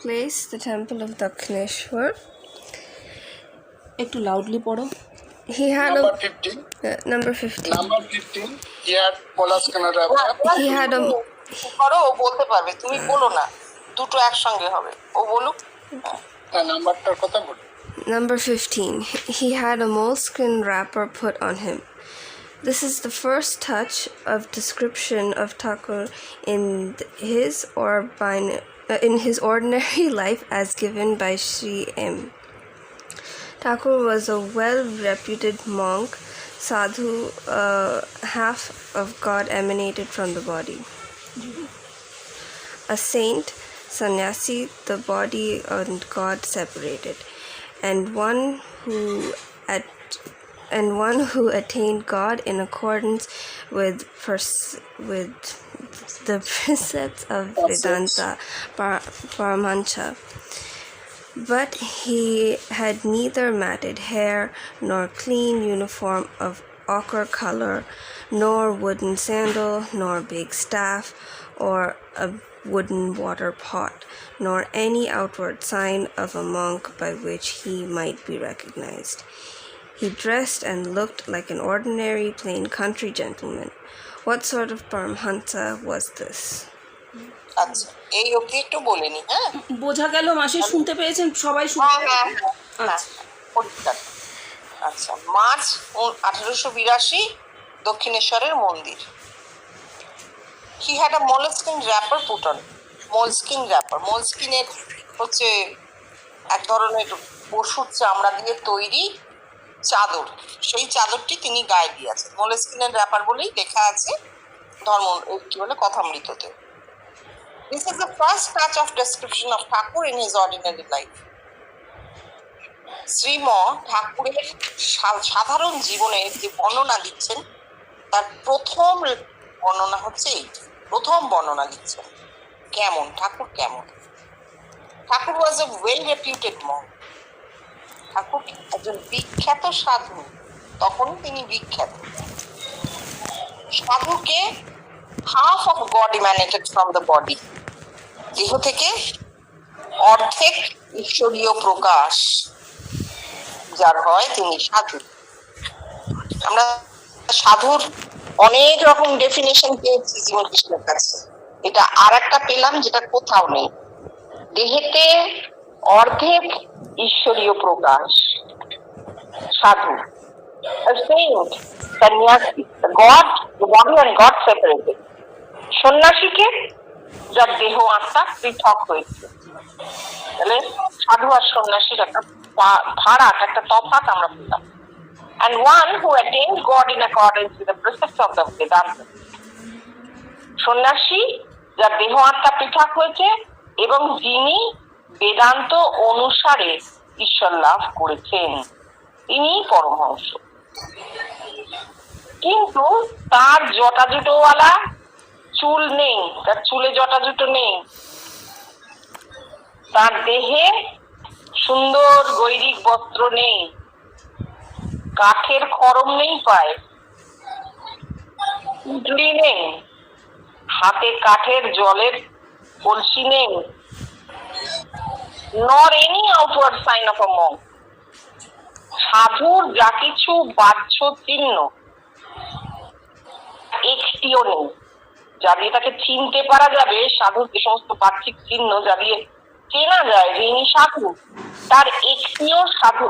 place, the temple of Dakshineshwar. একটু loudly পড়ো. He had Number 15. Number 15. Number 15. He had mollusk and a wrapper. He had a করো, ও বলতে পারবে, তুমি বলো না, দুটো একসঙ্গে হবে, ও বলুক। নাম্বারটার কথা বলো। Number 15. He had a moleskin wrapper put on him. This is the first touch of description of Thakur in his ordinary life as given by Sri M. Thakur was a well-reputed monk, sadhu, half of God emanated from the body. A saint, sannyasi, the body and God separated, and one who attained God in accordance with the precepts of Vedanta Paramahansa. But he had neither matted hair, nor clean uniform of ochre color, nor wooden sandal, nor big staff, or a wooden water pot, nor any outward sign of a monk by which he might be recognized. He dressed and looked like an ordinary plain country gentleman. What sort of Paramahansa was this? আচ্ছা, এই অবধি একটু বলে নি। হ্যাঁ, বোঝা গেল? মাসে শুনতে পেয়েছেন? সবাই শুনতে? আচ্ছা, মার্চ 1882, দক্ষিণেশ্বরের মন্দির। He had a moleskin wrapper put on. Moleskin wrapper, moleskinের হচ্ছে এক ধরনের পশুর চামড়া দিয়ে তৈরি চাদর, সেই চাদরটি তিনি গায়ে দিয়েছেন। মোলেস্কিনের র্যাপার বলেই লেখা আছে ধর্ম কি বলে কথামৃততে। This is the first touch of description of Thakur in his ordinary life. শ্রীম ঠাকুরের সাধারণ জীবনের যে বর্ণনা দিচ্ছেন, তার প্রথম বর্ণনা হচ্ছে এইটি। প্রথম বর্ণনা দিচ্ছেন কেমন ঠাকুর, কেমন Thakur was a well reputed monk. Thakur একজন বিখ্যাত সাধু, তখন তিনি বিখ্যাত। সাধুকে half of God emanated from the body, দেহ থেকে অর্ধেক ঈশ্বরীয় প্রকাশ যার হয় তিনি সাধু। আমরা সাধুর অনেক রকম ডেফিনেশন পেয়েছি জীবন কৃষ্ণের কাছে, এটা আর একটা পেলাম যেটা কোথাও নেই। দেহেতে অর্ধেক ঈশ্বরীয় প্রকাশ সাধু। সন্ন্যাসী, সন্ন্যাসীকে যার দেহ আত্মা পৃথক হয়েছে। তাহলে সাধু আর সন্ন্যাসীর একটা ফারাক, একটা তফাৎ আমরা পেলাম। And one who attains God in accordance with the precepts of the Vedanta. সন্ন্যাসী যার দেহ আত্মা পৃথক হয়েছে এবং যিনি বেদান্ত অনুসারে ঈশ্বর লাভ করেছেন, তিনি পরমহংস। কিন্তু তার জটাজুটোওয়ালা চুল নেই, তার চুলে জটাজুটো নেই, তার দেহে সুন্দর গৈরিক বস্ত্র নেই, কাঠের খড়ম নেই, পায়ে পুটলি নেই, হাতে কাঠের জলের কলসি নেই, nor any outward sign of a monk. সাধুর যা কিছু বাহ্য চিহ্ন একটিও নেই, যা দিয়ে তাকে চিনতে পারা যাবে। সাধুর যে সমস্ত বাহ্যিক চিহ্ন যা দিয়ে চেনা যায় যে ইনি সাধু, তার একটিও সাধু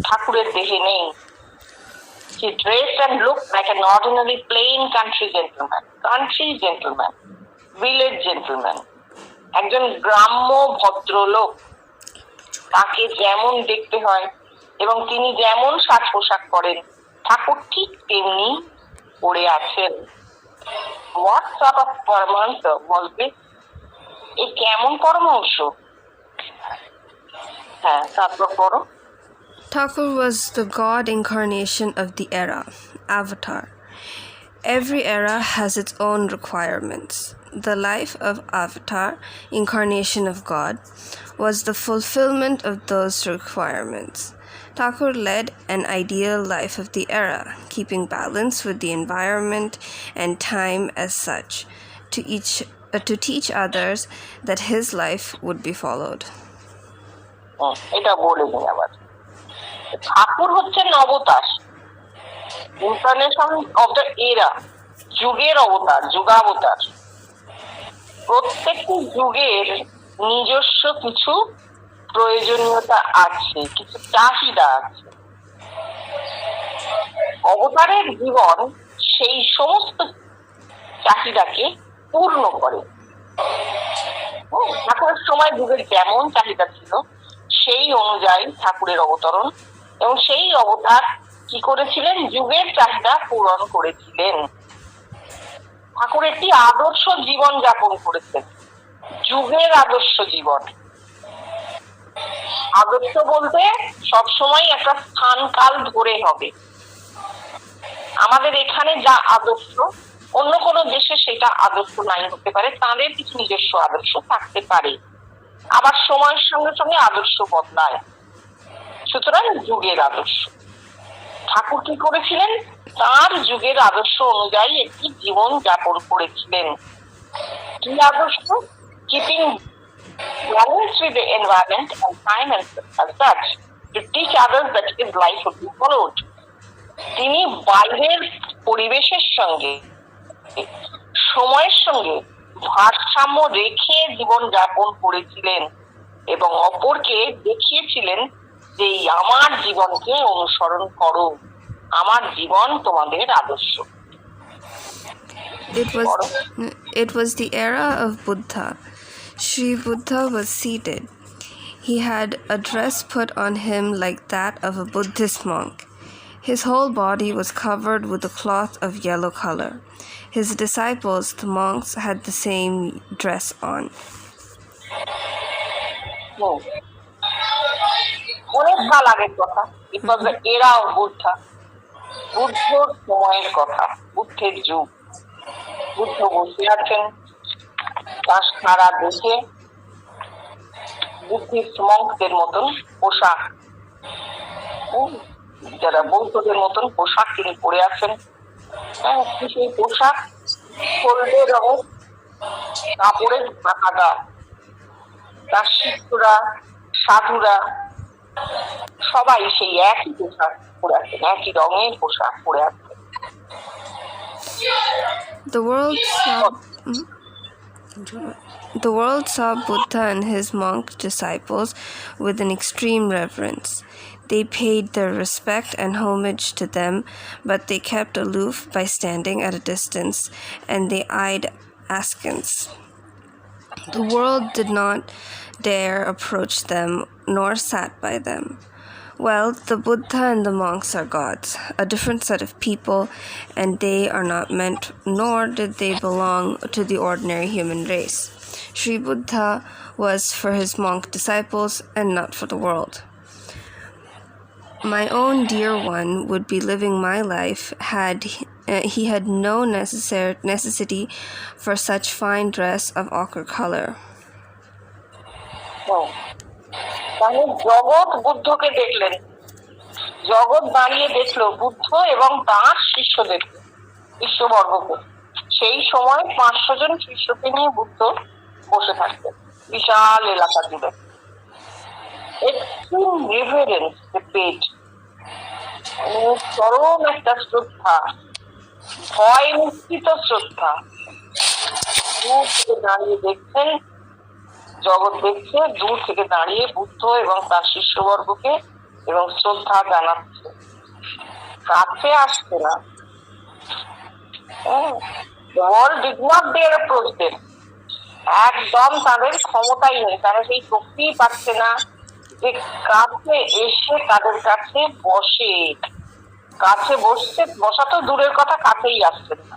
ঠাকুরের দেহে নেই। He dressed and looked like an ordinary plain country gentleman, village gentleman, একজন গ্রাম্য ভদ্রলোক। তাকে যেমন দেখতে হয় এবং তিনি যেমন সাজ পোশাক করেন, ঠাকুর ঠিক তেমনি পড়ে আছেন। What sort of Paramahansa was this? এই কেমন পরমহংস? হ্যাঁ, তারপর পড়ো। Thakur was the God incarnation of the era, Avatar. Every era has its own requirements. The life of Avatar, incarnation of God, was the fulfillment of those requirements. Thakur led an ideal life of the era, keeping balance with the environment and time as such. To each to teach others that his life would be followed. এটা বলে দিই আবার। ঠাকুর হচ্ছেন অবতার, incarnation of the এরা, যুগের অবতার, যুগাবতার। প্রত্যেকটি যুগের নিজস্ব কিছু প্রয়োজনীয়তা আছে, কিছু চাহিদা আছে। অবতারের জীবন সেই সমস্ত চাহিদাকে পূর্ণ করে। ঠাকুরের সময় যুগের যেমন চাহিদা ছিল সেই অনুযায়ী ঠাকুরের অবতরণ, এবং সেই অবতার কি করেছিলেন? যুগের চাহিদা পূরণ করেছিলেন। ঠাকুর একটি আদর্শ জীবন যাপন করেছেন, যুগের আদর্শ জীবন। আদর্শ বলতে সবসময় একটা স্থান কাল ধরে হবে। আমাদের এখানে যা আদর্শ, অন্য কোনো দেশে সেটা আদর্শ নাই হতে পারে, তাদের কিছু নিজস্ব আদর্শ থাকতে পারে, আবার সময়ের সঙ্গে সঙ্গে আদর্শ বদলায়। সুতরাং যুগের আদর্শ। ঠাকুর কি করেছিলেন? তার যুগের আদর্শ অনুযায়ী একটি জীবন যাপন করেছিলেন। কি আদর্শ? Keeping balance with the environment and time as such to teach others that his life would be followed. তিনি বাইরের পরিবেশের সঙ্গে সময়ের সঙ্গে ভারসাম্য রেখে জীবন যাপন করেছিলেন এবং অপরকে দেখিয়েছিলেন যে আমার জীবনকে অনুসরণ করো, আমার জীবন তোমাদের আদর্শ। It was the era of Buddha. Sri Buddha was seated. He had a dress put on him like that of a Buddhist monk. His whole body was covered with a cloth of yellow color. His disciples, the monks, had the same dress on. অনেক কাল আগের কথা। It was the era of Buddha. বুদ্ধর সময়ের কথা, বুদ্ধের যুগ। বুদ্ধ বসে আছেন, তার সারা দেশে বুদ্ধিস্ট মঙ্কদের মতন পোশাক, যারা বৌদ্ধদের মতন পোশাক তিনি পরে আছেন। সেই পোশাক হলদে রঙের কাপড়ের ঢাকাটা। তার শিষ্যরা, সাধুরা সবাই সেই একই পোশাক পরে আছেন, একই রঙের পোশাক পরে আছেন। The world saw Buddha and his monk disciples with an extreme reverence. They paid their respect and homage to them, but they kept aloof by standing at a distance, and they eyed askance. The world did not dare approach them, nor sat by them. Well, the Buddha and the monks are gods, a different set of people, and they are not meant, nor did they belong to the ordinary human race. Sri Buddha was for his monk disciples and not for the world. My own dear one would be living my life had he had no necessity for such fine dress of ochre color. মানে জগৎ বুদ্ধকে দেখলেন, জগৎ দাঁড়িয়ে দেখলো বুদ্ধ এবং তার শিষ্যদের, শিষ্যবর্গকে। সেই সময় 500 জন শিষ্যকে নিয়ে বুদ্ধ বসে থাকতেন বিশাল এলাকা জুড়ে। এক্সট্রিম রিভারেন্স পেড, চরম একটা শ্রদ্ধা, ভয় মিশ্রিত শ্রদ্ধা। দূর থেকে দাঁড়িয়ে দেখছেন, জগৎ দেখছে, দূর থেকে দাঁড়িয়ে বুদ্ধ এবং তার শিষ্যবর্গকে এবং শ্রদ্ধা জানাচ্ছে, কাছে আসছে না। World did not dare approach them, একদম তাদের ক্ষমতাই নেই, তারা সেই শক্তিই পাচ্ছে না যে কাছে এসে তাদের কাছে বসে। কাছে বসা তো দূরের কথা, কাছেই আসছে না।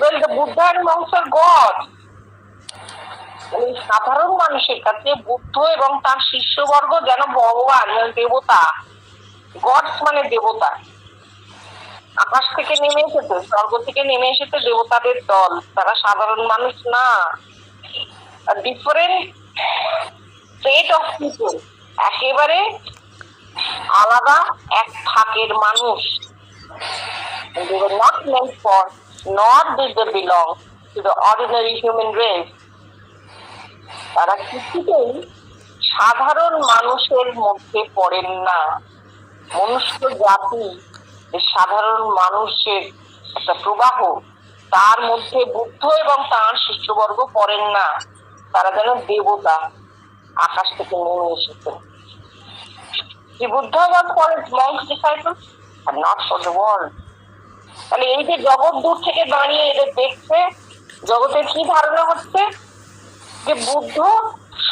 Well, the Buddha and monks are God. সাধারণ মানুষের কাছে বুদ্ধ এবং তার শিষ্যবর্গ যেন ভগবান, দেবতা। গডস মানে দেবতা। আকাশ থেকে নেমে এসেছে, স্বর্গ থেকে নেমে এসেছে দেবতাদের দল, তারা সাধারণ মানুষ না। ডিফারেন্ট সেট অফ পিপল, একেবারে আলাদা এক থাকের মানুষ। They were not meant for, nor did they belong to the ordinary human race. তারা কিছুতেই সাধারণ মানুষের মধ্যে পড়েন না। মনুষ্য জাতি সাধারণ মানুষের একটা প্রবাহ, তার মধ্যে বুদ্ধ এবং তার শিষ্যবর্গ পড়েন না। তারা যেন দেবতা আকাশ থেকে নেমে এসেছেন। The Buddha was for his monks disciples and not for the world. তাহলে এই যে জগৎ দূর থেকে দাঁড়িয়ে এদের দেখছে, জগতের কি ধারণা হচ্ছে যে বুদ্ধ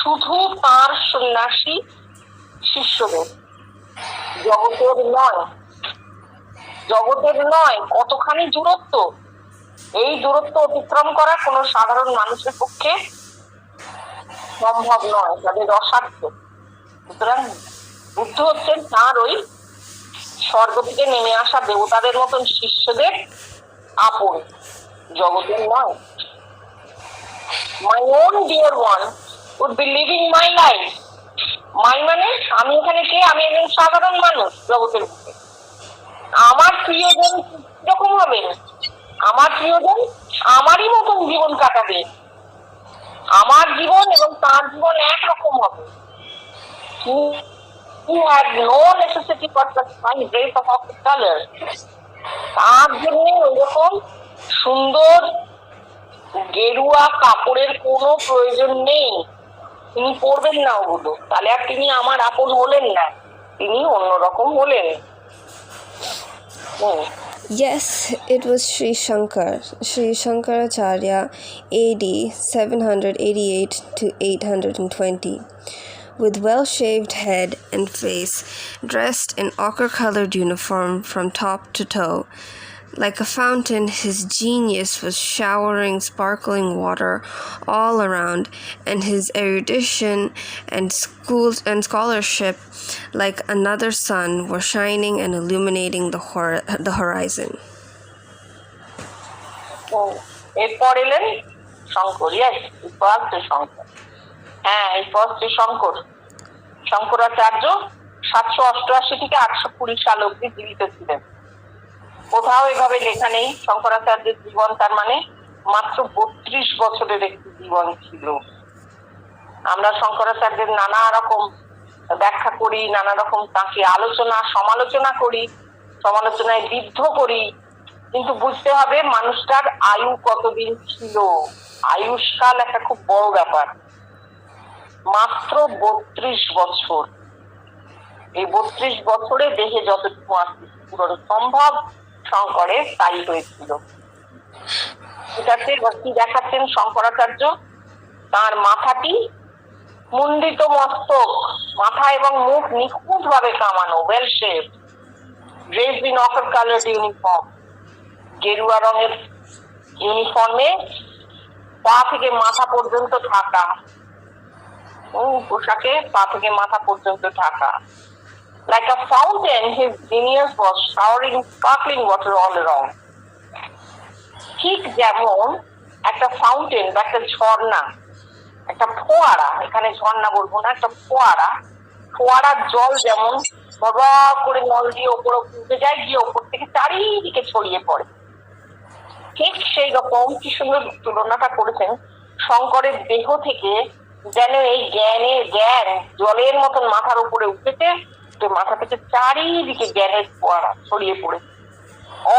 শুধু তার সন্ন্যাসী শিষ্যদের, জগতের নয়। কতখানি দূরত্ব! এই দূরত্ব অতিক্রম করা কোনো সাধারণ মানুষের পক্ষে সম্ভব নয়, তাদের অসাধ্য। সুতরাং বুদ্ধ হচ্ছেন তার ওই স্বর্গ থেকে নেমে আসা দেবতাদের মতন শিষ্যদের আপন, জগতের নয়। My own dear one would be living my life. মাই মানে আমি এখানে কে? আমি একজন সাধারণ মানুষ জগতের বুকে। আমার প্রিয়জন কিরকম হবেন? আমার প্রিয়জন আমারই মতন জীবন কাটাবে। আমার জীবন এবং তার জীবন একরকম হবে। He had no necessity for such fine grace of color. তার জন্য ওইরকম সুন্দর গেরুয়া কাপড়ের কোনো প্রয়োজন নেই। তিনি পরবেন না ওগুলো, তাহলে আর তিনি আমার আপন হলেন না, তিনি অন্যরকম হলেন। Yes, it was Sri Shankaracharya, AD 788 to 820, with well-shaved head and face, dressed in ochre-colored uniform from top to toe. Like a fountain, his genius was showering sparkling water all around, and his erudition and scholarship, like another sun, were shining and illuminating the horizon. এরপর এলেন শঙ্কর। শঙ্কর, হ্যাঁ, শঙ্কর। শঙ্করাচার্য 788 থেকে 820 সাল অব্দি জীবিত ছিলেন। কোথাও এভাবে লেখা নেই শঙ্করাচার্যের জীবন তার মানে মাত্র 32 বছরের একটি জীবন ছিল। আমরা শঙ্করাচার্যের নানা রকম ব্যাখ্যা করি, নানা রকম তাকে সমালোচনা করি, সমালোচনায় বিদ্ধ করি, কিন্তু বুঝতে হবে মানুষটার আয়ু কতদিন ছিল। আয়ুষ্কাল একটা খুব বড় ব্যাপার। মাত্র 32 বছর। এই 32 বছরে দেহে যতটুকু পূরণ সম্ভব শঙ্করের তাই হয়েছিল। ঠিক আছে, কি দেখাচ্ছেন শঙ্করাচার্য? তার মাথাটি মুন্ডিত মস্তক, মাথা এবং মুখ নিখুঁত ভাবে কামানো, well shape, dressed in ochre coloured uniform, গেরুয়া রঙের ইউনিফর্মে পা থেকে মাথা পর্যন্ত ঢাকা, পোশাকে পা থেকে মাথা পর্যন্ত Dhaka. Like a fountain, his genius was showering sparkling water all around. ঠিক যেমন একটা ফাউন্টেন বা একটা ঝর্ণা, একটা ফোয়ারা, এখানে ঝর্ণা বলবো না, একটা ফোয়ারার জল যেমন বাবা করে নল দিয়ে ওপর উঠে যায়, গিয়ে ওপর থেকে চারিদিকে ছড়িয়ে পড়ে, ঠিক সেই রকম কি সুন্দর তুলনাটা করেছেন। শঙ্করের দেহ থেকে যেন এই জ্ঞান জলের মতন মাথার উপরে উঠেছে, মাথা থেকে চারিদিকে জ্ঞানের ফোয়ারা ছড়িয়ে পড়ে,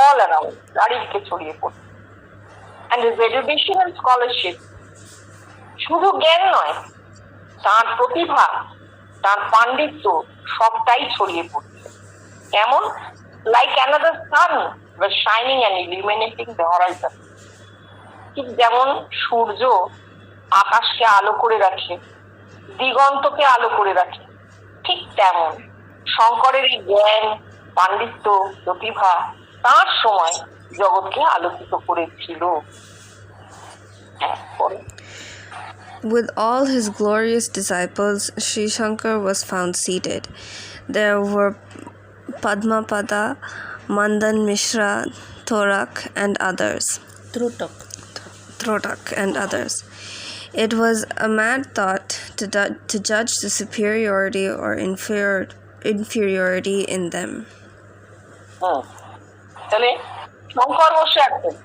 অল অ্যারাউন্ড, চারিদিকে ছড়িয়ে পড়ে। And his education and scholarship, শুধু জ্ঞান নয়, তার প্রতিভা, তার পাণ্ডিত্য সবটাই ছড়িয়ে পড়ছে। কেমন? Like another sun was shining and illuminating the horizon. ঠিক যেমন সূর্য আকাশকে আলো করে রাখে, দিগন্তকে আলো করে রাখে, ঠিক তেমন শঙ্করের এই জ্ঞান, পাণ্ডিত্য, প্রতিভা তার সময় জগৎকে আলোকিত করেছিল। With all his glorious disciples, Sri Shankar was found seated. There were Padmapada, Mandan Mishra, Thorak, and others. Trotak and others. It was a mad thought to judge the superiority or inferiority in them. তাহলে শঙ্কর বসে আছেন,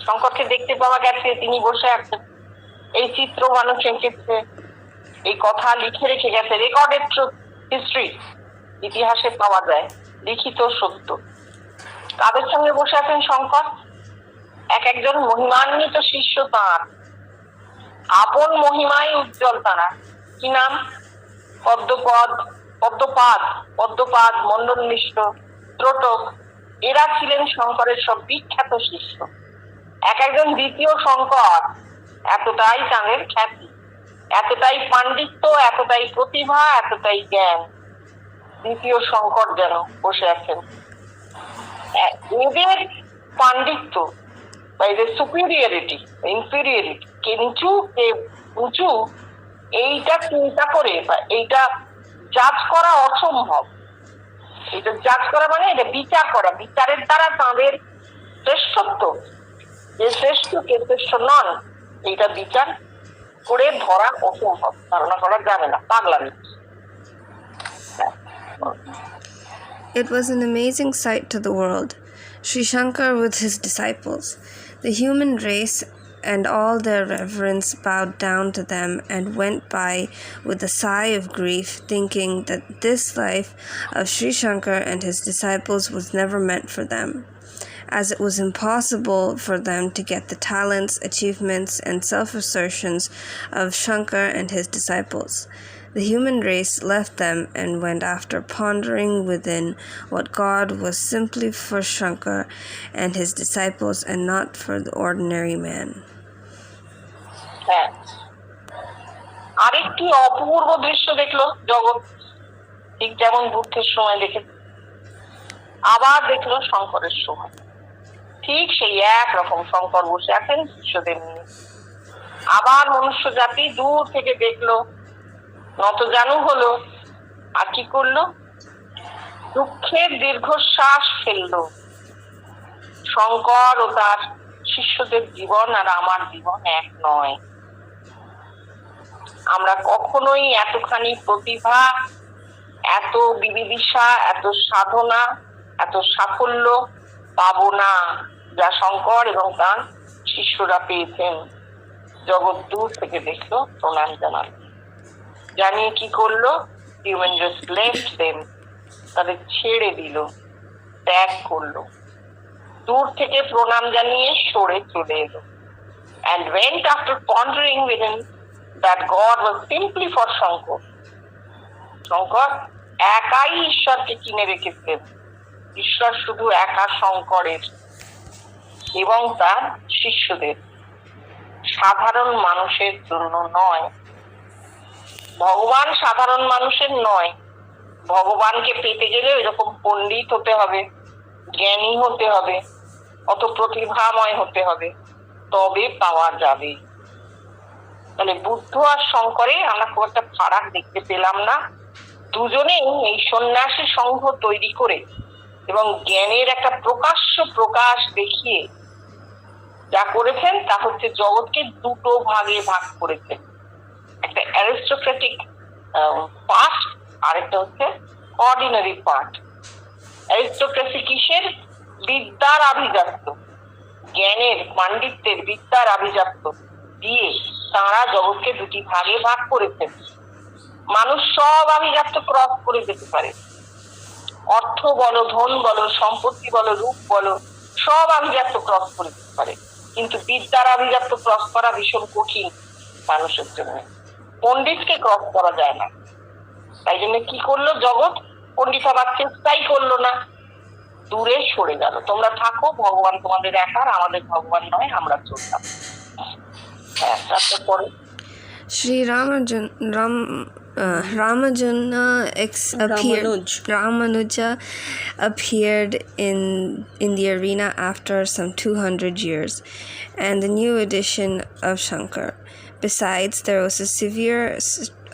শঙ্করকে দেখতে পাওয়া গেছে, তিনি বসে আছেন, এই চিত্র মানুষ এঁকেছে, এই কথা লিখে রেখে গেছে, রেকর্ডেড হিস্ট্রি, ইতিহাসে পাওয়া যায়, লিখিত সত্য। কাদের সঙ্গে বসে আছেন শঙ্কর? এক একজন মহিমান্বিত শিষ্য তাঁর, আপন মহিমায় উজ্জ্বল তারা। কি নাম? পদ্মপাদ, মন্ডল মিশ্র, ত্রটক, এরা ছিলেন শঙ্করের সব বিখ্যাত শিষ্য। এক একজন দ্বিতীয় শঙ্কর, এতটাই তাঁদের খ্যাতি, এতটাই পাণ্ডিত্য, এতটাই প্রতিভা, এতটাই জ্ঞান। দ্বিতীয় শঙ্কর যেন বসে আছেন। এদের পাণ্ডিত্য বা এদের সুপিরিয়রিটি, ইনফিরিয়রিটি, কে নিচু কে উঁচু, এইটা চিন্তা করে বা এইটা জাজ করা অসম্ভব। এটা জাজ করা মানে এটা বিচার করা, বিচারের দ্বারা তাঁদের শ্রেষ্ঠত্ব, যে শ্রেষ্ঠ কে শ্রেষ্ঠ নন, এইটা বিচার করে ধরা অসম্ভব, ধারণা করা যাবে না, পাগলামি। It was an amazing sight to the world. Sri Shankar with his disciples. The human race and all their reverence bowed down to them and went by with a sigh of grief, thinking that this life of Sri Shankar and his disciples was never meant for them, as it was impossible for them to get the talents, achievements, and self-assertions of Shankar and his disciples. The human race left them and went after pondering within what God was simply for Shankar and his disciples and not for the ordinary man. হ্যাঁ, আরেকটি অপূর্ব দৃশ্য দেখলো জগৎ, ঠিক যেমন বুদ্ধের সময় দেখে, আবার দেখলো শঙ্করের সময়। ঠিক সেই একরকম শঙ্কর বসে আছেন শিষ্যদের নিয়ে। আবার মনুষ্য জাতি দূর থেকে দেখলো, নতজানু হলো, আর কি করলো? দুঃখের দীর্ঘশ্বাস ফেললো। শঙ্কর ও তার শিষ্যদের জীবন আর আমার জীবন এক নয়। আমরা কখনোই এতখানি প্রতিভা, এত বিবিদিশা, এত সাধনা, এত সাফল্য পাবো না যা শঙ্কর এবং তার শিষ্যরা পেয়েছেন। জগৎ দূর থেকে দেখলো, প্রণাম জানাল, জানিয়ে কি করলো? হিউম্যান রেস লেফট দেম, তাদের ছেড়ে দিল, ত্যাগ করলো, দূর থেকে প্রণাম জানিয়ে সরে চলে এলো। And went after pondering within that God was simply for Shankar. Shankar একাই ঈশ্বরকে কিনে রেখেছেন, ঈশ্বর শুধু একা শঙ্করের এবং তার শিষ্যদের, সাধারণ মানুষের জন্য নয়। ভগবান সাধারণ মানুষের নয়। ভগবানকে পেতে গেলে এরকম পণ্ডিত হতে হবে, জ্ঞানী হতে হবে, অত প্রতিভাময় হতে হবে, তবে পাওয়া যাবে। তাহলে বুদ্ধ আর শঙ্করে আমরা খুব একটা ফারাক দেখতে পেলাম না। দুজনেই এই সন্ন্যাসী সংঘ তৈরি করে এবং জ্ঞানের একটা প্রকাশ দেখিয়ে যা করেছেন তা হচ্ছে জগৎকে দুটো ভাগে ভাগ করেছেন। একটা অ্যারিস্টোক্রেটিক পার্ট, আরেকটা হচ্ছে অর্ডিনারি পার্ট। অ্যারিস্টোক্রেসি কিসের? বিদ্যার আভিজাত্য, জ্ঞানের, পাণ্ডিত্যের, বিদ্যার আভিজাত্য দিয়ে তারা জগৎকে দুটি ভাগে ভাগ করেছেন। মানুষ সব আভিজাত্য ক্রস করে যেতে পারে, অর্থ বলো, ধন বলো, সম্পত্তি বলো, রূপ বলো, সব আভিজাত্য ক্রস করে যেতে পারে, কিন্তু বিদ্যার আভিজাত্য ক্রস করা ভীষণ কঠিন মানুষের জন্য। পণ্ডিতকে ক্রস করা যায় না। তাই জন্য কি করলো জগৎ? পণ্ডিত হবার চেষ্টাই করলো না, দূরে সরে গেল। তোমরা থাকো, ভগবান তোমাদের একার, আমাদের ভগবান নয়, আমরা চলতাম। হ্যাঁ, তারপর পরে Sri Ramanuja appeared in the arena after some 200 years, and the new edition of Shankar. Besides, there was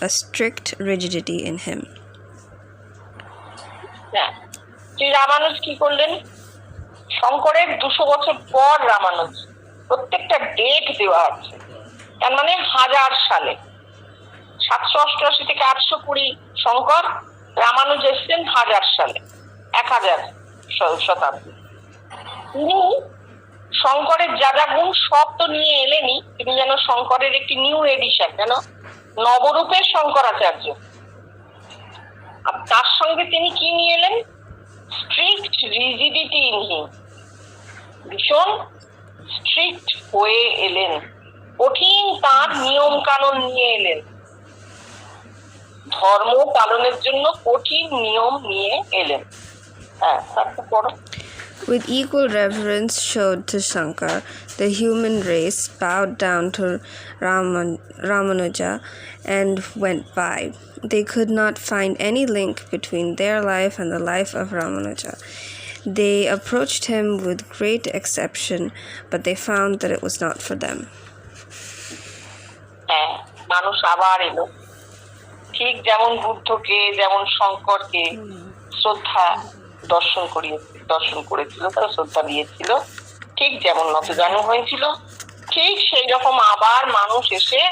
a strict rigidity in him. হ্যাঁ, শ্রী রামানুজ কি করলেন? শঙ্করের 200 বছর পর রামানুজ, প্রত্যেকটা ডেট দেওয়া আছে, তার মানে 1000 সালে, 788 থেকে 820 শঙ্কর, রামানুজ এসছেন 1000 সালে, 1000 শতাব্দী। তিনি শঙ্করের যা যা গুণ সব তো নিয়ে এলেনই, তিনি যেন শঙ্করের একটি নিউ এডিশন, যেন নবরূপের শঙ্করাচার্য। আর তার সঙ্গে তিনি কি নিয়ে এলেন? স্ট্রিক্ট রিজিডিটি ইন হিম, ভীষণ স্ট্রিক্ট হয়ে এলেন, কঠিন তার নিয়ম কানুন নিয়ে এলেন, ধর্ম পালনের জন্য কঠিন নিয়ম নিয়ে এলেন। হ্যাঁ, তারপর পড়ো। With equal reverence showed to Shankar, the human race bowed down to Ramanuja and went by. They could not find any link between their life and the life of Ramanuja. They approached him with great exception, but they found that it was not for them. হ্যাঁ, মানুষ আবার এলো, ঠিক যেমন বুদ্ধকে, যেমন শঙ্করকে শ্রদ্ধা দর্শন করেছিল, তারা শ্রদ্ধা দিয়েছিল, ঠিক যেমন নতজানু হয়েছিল, ঠিক সেই রকম আবার মানুষ এসে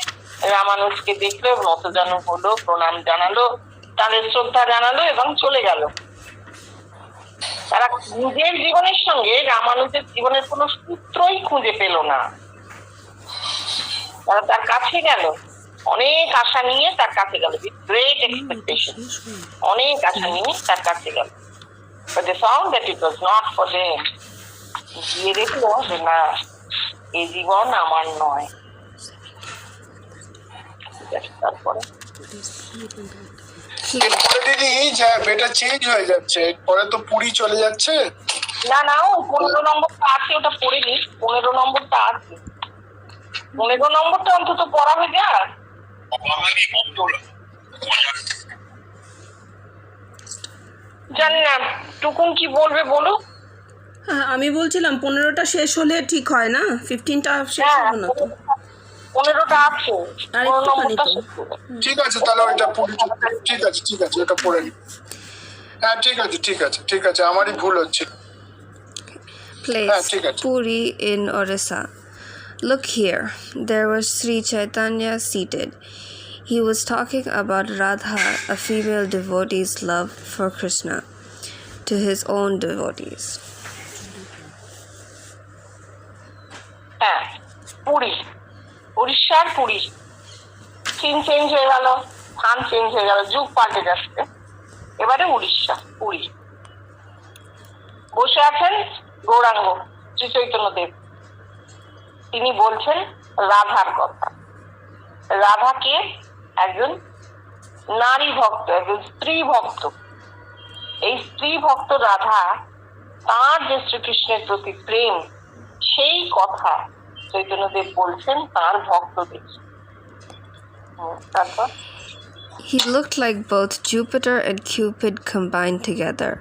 রামানুজকে দেখলো, নতজানু হলো, প্রণাম জানালো, তাদের শ্রদ্ধা জানালো এবং চলে গেল। তারা নিজের জীবনের সঙ্গে রামানুজের জীবনের কোনো সূত্রই খুঁজে পেল না। তারা তার কাছে গেল, অনেক আশা নিয়ে তার কাছে গেল, উইথ গ্রেট এক্সপেকটেশন, অনেক আশা নিয়ে তার কাছে গেল। But they found that it was not for them. গিয়ে দেখলো যে না, এই জীবন আমার নয়। তারপরে এরপরে দিদি এটা চেঞ্জ হয়ে যাচ্ছে, এরপরে তো পুরী চলে যাচ্ছে। না, ও 15 নম্বরটা আছে, ওটা পড়ে নি। 15 নম্বরটা আছে, 15 নম্বরটা অন্তত পড়া হয়ে যায়। জানি না টুকুন কি বলবে, বলো। হ্যাঁ, আমি বলছিলাম 15টা শেষ হলে ঠিক হয় না, 15টা শেষ হ্যাঁ, হলো না তো। 15টা আছে, আর 15 একটুখানি নম্বরটা তো। শেষ করে। ঠিক আছে, তাহলে ওইটা পুরী, ঠিক আছে ওটা পড়ে নি। হ্যাঁ, ঠিক আছে, আমারই ভুল হচ্ছে। Place ঠিক আছে। Puri in Orissa. Look here, there was Sri Chaitanya seated. He was talking about Radha, a female devotee's love for Krishna, to his own devotees. হ্যাঁ, পুরী, উড়িষ্যার পুরী। সিন চেঞ্জ হয়ে গেল, স্থান চেঞ্জ হয়ে গেল, যুগ পাল্টে যাচ্ছে। এবারে উড়িষ্যা, পুরী। বসে আছেন গৌরাঙ্গ শ্রী চৈতন্যদেব, তিনি বলছেন রাধার কথা। রাধাকে একজন নারী ভক্ত, একজন স্ত্রী ভক্ত। এই স্ত্রী ভক্ত রাধা, তার যে শ্রীকৃষ্ণের প্রতি প্রেম, সেই কথা চৈতন্যদেব বলছেন তার ভক্তদের। তারপর He looked like both Jupiter and Cupid combined together,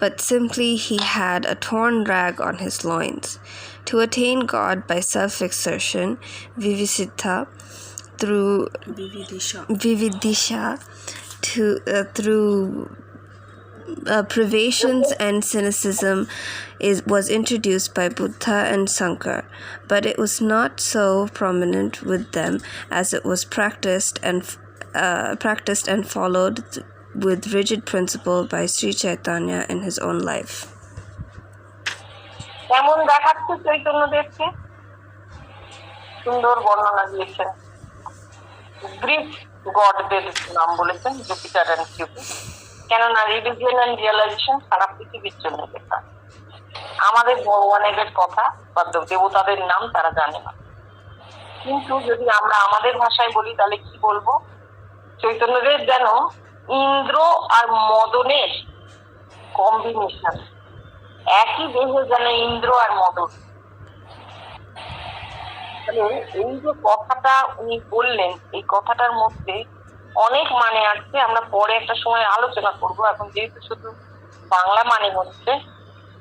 but simply he had a torn rag on his loins. To attain God by self-exertion, vividisha, through privations and cynicism was introduced by Buddha and Shankar, but it was not so prominent with them as it was practiced and followed with rigid principle by Sri Chaitanya in his own life. কেমন দেখাচ্ছে চৈতন্যদেবকে? সুন্দর বর্ণনা দিয়েছেন। Greek গডদের নাম বলেছেন Jupiter and Cupid, কেননা religion and realisation সারা পৃথিবীর জন্য লেখা। আমাদের ভগবানের কথা বা দেবতাদের নাম তারা জানে না, কিন্তু যদি আমরা আমাদের ভাষায় বলি তাহলে কি বলবো? চৈতন্যদেব যেন ইন্দ্র আর মদনের কম্বিনেশন, একই দেহে যেন ইন্দ্র আর মদন। এই যে কথাটা উনি বললেন, এই কথাটার মধ্যে অনেক মানে আছে, আমরা পরে একটা সময় আলোচনা করব। এখন যেহেতু শুধু বাংলা মানে হচ্ছে,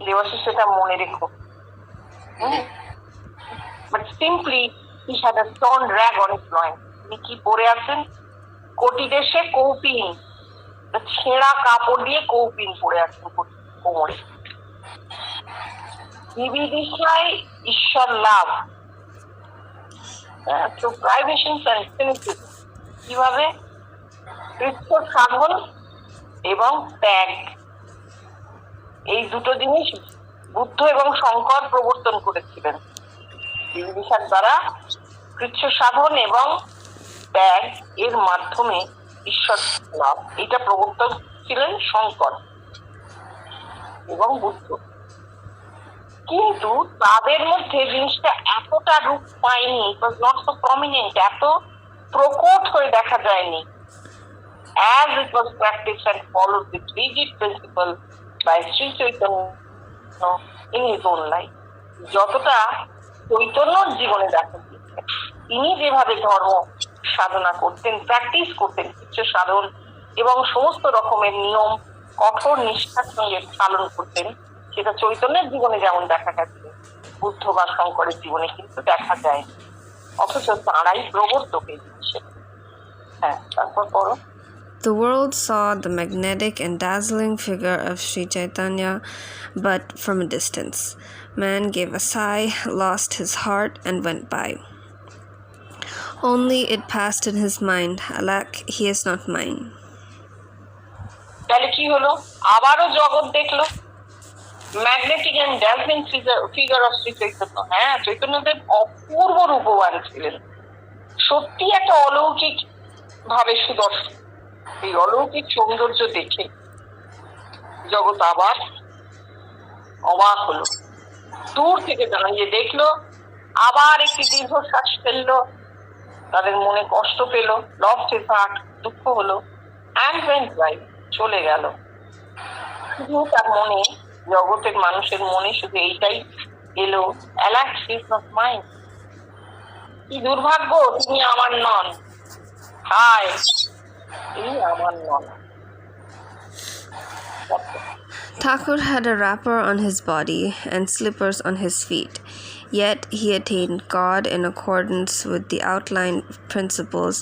দেবাশিস সেটা মনে রেখো। But simply he had a stone rag on his loin. তিনি কি পরে আছেন? কোটি দেশে কৌপিন, ছেঁড়া কাপড় দিয়ে কৌপিন পরে আছেন কোমরে। বিবিদিশায় ঈশ্বর লাভ, কিভাবে? কৃষ্ণ সাধন এবং ত্যাগ, এই দুটো জিনিস বুদ্ধ এবং শঙ্কর প্রবর্তন করেছিলেন। রিয়েলিশন দ্বারা কৃচ্ছ সাধন এবং ত্যাগ এর মাধ্যমে ঈশ্বর লাভ, এটা প্রবর্তন ছিলেন শঙ্কর এবং বুদ্ধ। কিন্তু তাদের মধ্যে জিনিসটা এতটা রূপ পায়নি, ইট ওয়াজ নট সো প্রমিনেন্ট, এত প্রকট হয়ে দেখা যায়নি। As it was practiced and followed with rigid principle by Sri Chaitanya in his own life. যতটা চৈতন্যর জীবনে দেখা গিয়েছে, তিনি যেভাবে ধর্ম সাধনা করতেন, প্র্যাকটিস করতেন, কৃচ্ছ সাধন এবং সমস্ত রকমের নিয়ম কঠোর নিষ্ঠার সঙ্গে পালন করতেন, সেটা চৈতন্যের জীবনে যেমন দেখা গেছে, বুদ্ধ বা শঙ্করের জীবনে কিন্তু দেখা যায়। অথচ তাঁরাই প্রবর্তক এই জিনিসের। হ্যাঁ, তারপর পড়ো। The world saw the magnetic and dazzling figure of Sri Chaitanya, but from a distance. Man gave a sigh, lost his heart, and went by. Only it passed in his mind, alack, he is not mine. তাহলে কি হলো? আবারও জগৎ দেখলো magnetic and dazzling figure of Shri Chaitanya. হ্যাঁ, চৈতন্যদেব অপূর্ব রূপবান ছিলেন, সত্যি একটা অলৌকিক ভাবে সুদর্শন। এই অলৌকিক সৌন্দর্য দেখে জগৎ আবার অবাক হলো। দূর থেকে দাঁড়িয়ে দেখলো, আবার একটি দীর্ঘশ্বাস ফেললো, তাদের মনে কষ্ট পেল, লস্ট হিজ হার্ট, দুঃখ হলো, অ্যান্ড ওয়েন্ট বাই, চলে গেল। শুধু তার মনে, জগতের মানুষের মনে শুধু এইটাই এলো, অ্যালাক শি ইজ নট মাইন, কি দুর্ভাগ্য, তিনি আমার নন, হায় তিনি আমার নন। Thakur had a wrapper on his body and slippers on his feet, yet he attained God in accordance with the outlined principles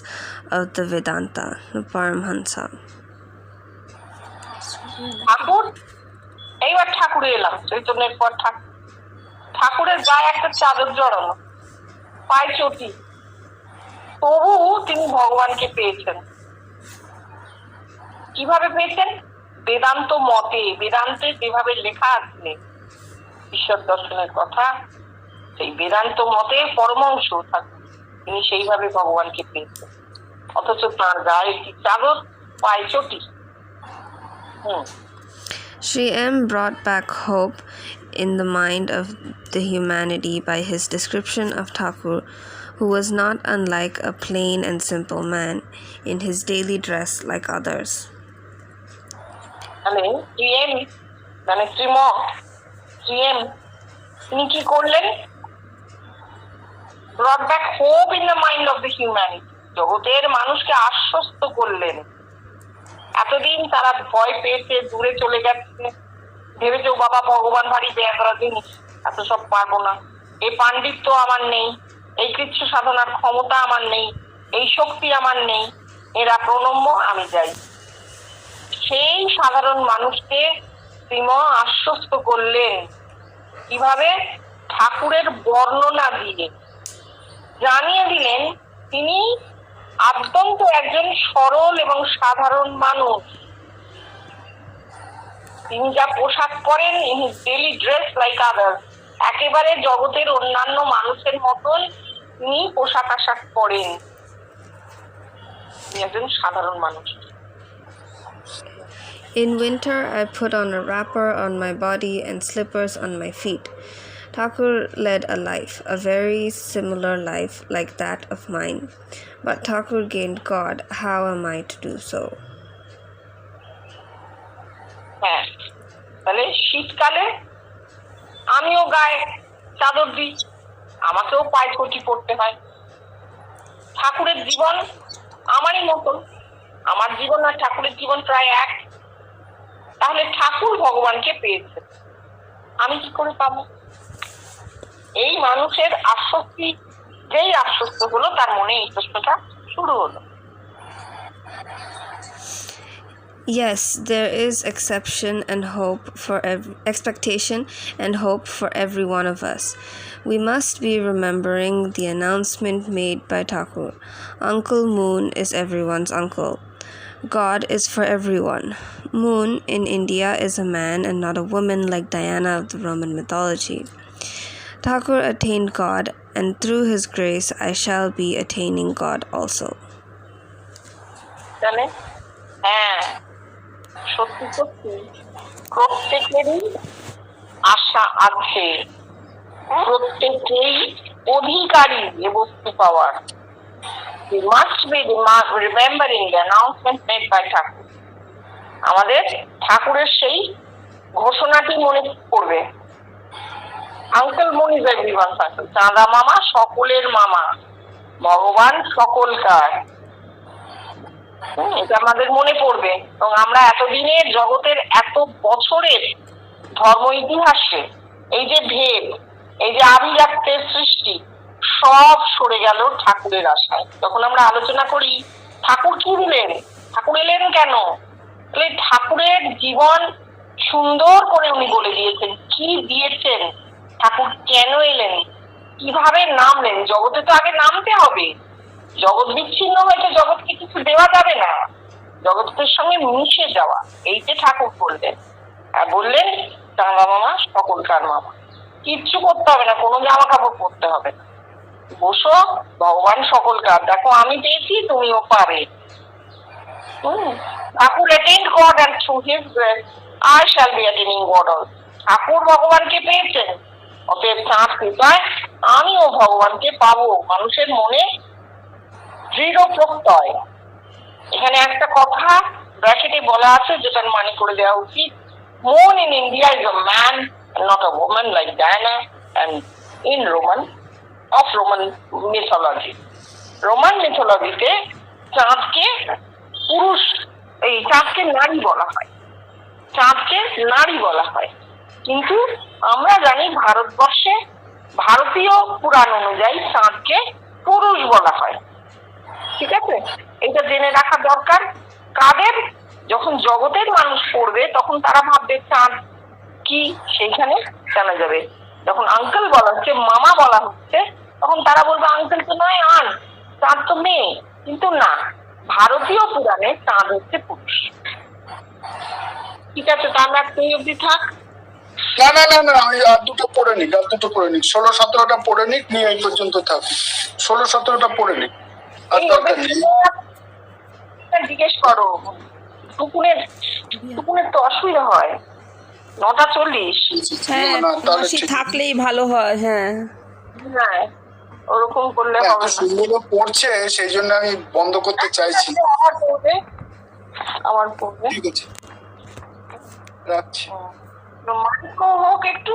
of the Vedanta, the Paramhansa. ঠাকুর, এইবার ঠাকুরে এলাম, চৈতন্যের পর ঠাকুরের গায়ে একটা চাদর জড়ানো, পায়ে চটি, তবু তিনি ভগবানকে পেয়েছেন। কিভাবে পেয়েছেন? বেদান্ত মতে, বেদান্তে যেভাবে লেখা আছে ঈশ্বর দর্শনের কথা, সেই বেদান্ত মতে পরমাংশ ঠাকুর, তিনি সেইভাবে ভগবানকে পেয়েছেন। অথচ তাঁর গায়ে একটি চাদর, পায়ে চটি। Sri M brought back hope in the mind of the humanity by his description of Thakur, who was not unlike a plain and simple man in his daily dress like others. তিনি কি করলেন? brought back hope in the mind of the humanity, জগতের মানুষকে আশ্বস্ত করলেন। এতদিন তারা ভয় পেয়েছে, দূরে চলে গেছে, ভেবেছে ও বাবা ভগবান ভারী বেয়াদরা জিনিস, এত সব পারবো না, এই পাণ্ডিত্য আমার নেই, এই কৃচ্ছ সাধনার ক্ষমতা আমার নেই, এই শক্তি আমার নেই, এরা প্রণম্য, আমি যাই। সেই সাধারণ মানুষকে শ্রীম আশ্বস্ত করলেন কিভাবে? ঠাকুরের বর্ণনা দিয়ে জানিয়ে দিলেন তিনি অত্যন্ত একজন সরল এবং সাধারণ মানুষ। তিনি যা পোশাক পরেন, in his daily dress like others, একেবারে জগতের অন্যান্য মানুষের মতন তিনি পোশাক আশাক পরেন, তিনি একজন সাধারণ মানুষ। In winter, I put on a wrapper on my body and slippers on my feet. Thakur led a life, a very similar life like that of mine. But Thakur gained God. How am I to do so? হ্যাঁ, তাহলে শীতকালে আমিও গায়ে চাদর দিই, আমাকেও পায়ে চটি পড়তে হয়। ঠাকুরের জীবন আমারই মতন, আমার জীবন আর ঠাকুরের জীবন প্রায় এক। তাহলে ঠাকুর ভগবানকে পেয়েছে, আমি কি করে পাবো? এই মানুষের আশ্বস্তি, যেই আশ্বস্ত হলো তার মনে এই প্রশ্নটা শুরু হলো। Yes, there is expectation and hope for every one of us. We must be remembering the announcement made by Thakur. Uncle Moon is everyone's uncle. God is for everyone. Moon in India is a man and not a woman like Diana of the Roman mythology. Thakur attained God, and through his grace I shall be attaining God also. জানে হ্যাঁ সত্যি সত্যি প্রত্যেকেরই আশা আছে, প্রত্যেকেই অধিকারী এ বস্তু পাওয়ার। We must be remembering the announcement made by ঠাকুর। আমাদের ঠাকুরের সেই ঘোষণাটি মনে পড়বে। Uncle moon is everyone's uncle, চাঁদা মামা সকলের মামা, ভগবান সকলকার। এটা আমাদের মনে পড়বে। এবং আমরা এতদিনের জগতের এত বছরের ধর্ম ইতিহাসে এই যে ভেদ, এই যে আভিজাত্যের সৃষ্টি, সব সরে গেল ঠাকুরের আশায়। তখন আমরা আলোচনা করি ঠাকুর কি দিলেন, ঠাকুর এলেন কেন? ঠাকুরের জীবন সুন্দর করে উনি বলে দিয়েছেন, কি দিয়েছেন, ঠাকুর কেন এলেন, কিভাবে নামলেন। জগতে তো আগে নামতে হবে, জগৎ বিচ্ছিন্ন হয়েছে, জগৎকে কিছু দেওয়া যাবে না, জগতের সঙ্গে মিশে যাওয়া, এইটা ঠাকুর করলেন। আর বললেন চাঁদা মামা সকলকার মামা, কিচ্ছু করতে হবে না, কোনো জামা কাপড় পরতে হবে না, বসো, ভগবান সকলকার, দেখো আমি পেয়েছি তুমিও পাবে। Thakur attend God and through his grace I shall be attaining God also. Thakur ভগবানকে পেয়েছেন, অতএব তাঁর কৃপায় আমিও ভগবানকে পাবো। মানুষের মনে দৃঢ় প্রত্যয়। এখানে একটা কথা ব্র্যাকেটে বলা আছে যেটার মানে করে দেওয়া উচিত, Moon in India is a man and not a woman like Diana and in Roman mythology. Roman মিথোলজিতে চাঁদকে পুরুষ, এই চাঁদকে নারী বলা হয়, চাঁদকে নারী বলা হয়। কিন্তু আমরা জানি ভারতবর্ষে ভারতীয় পুরাণ অনুযায়ী চাঁদকে পুরুষ বলা হয়। ঠিক আছে, এটা জেনে রাখা দরকার। কাদের? যখন জগতের মানুষ পড়বে তখন তারা ভাববে চাঁদ কি, সেইখানে জানা যাবে। যখন আঙ্কেল বলা হচ্ছে, মামা বলা হচ্ছে, তখন তারা বলবে আঙ্কেল তো নয়, আন, চাঁদ তো মেয়ে। কিন্তু না, ভারতীয় পুরাণে চাঁদ হচ্ছে পুরুষ। ঠিক আছে, তাহলে তুই অব্দি থাক। না না না না, ওই আর দুটো পড়ে নিক, আর দুটো পড়ে নিক, 16-17টা পড়ে নিক, নিয়ে এই পর্যন্ত থাক। 16-17টা পড়ে নিক, আর দরকার নেই। জিজ্ঞেস করো, টুকুনের তো অসুবিধা হয়, 9:40। হ্যাঁ না, তাহলে মাসি ঠিক। থাকলেই ভালো হয়। হ্যাঁ হ্যাঁ, ওরকম করলে এত হবে না। সুন্দর পড়ছে, সেই জন্য আমি বন্ধ করতে চাইছি। আমার পড়বে। ঠিক আছে, রাখছি। মাইক হোক একটু।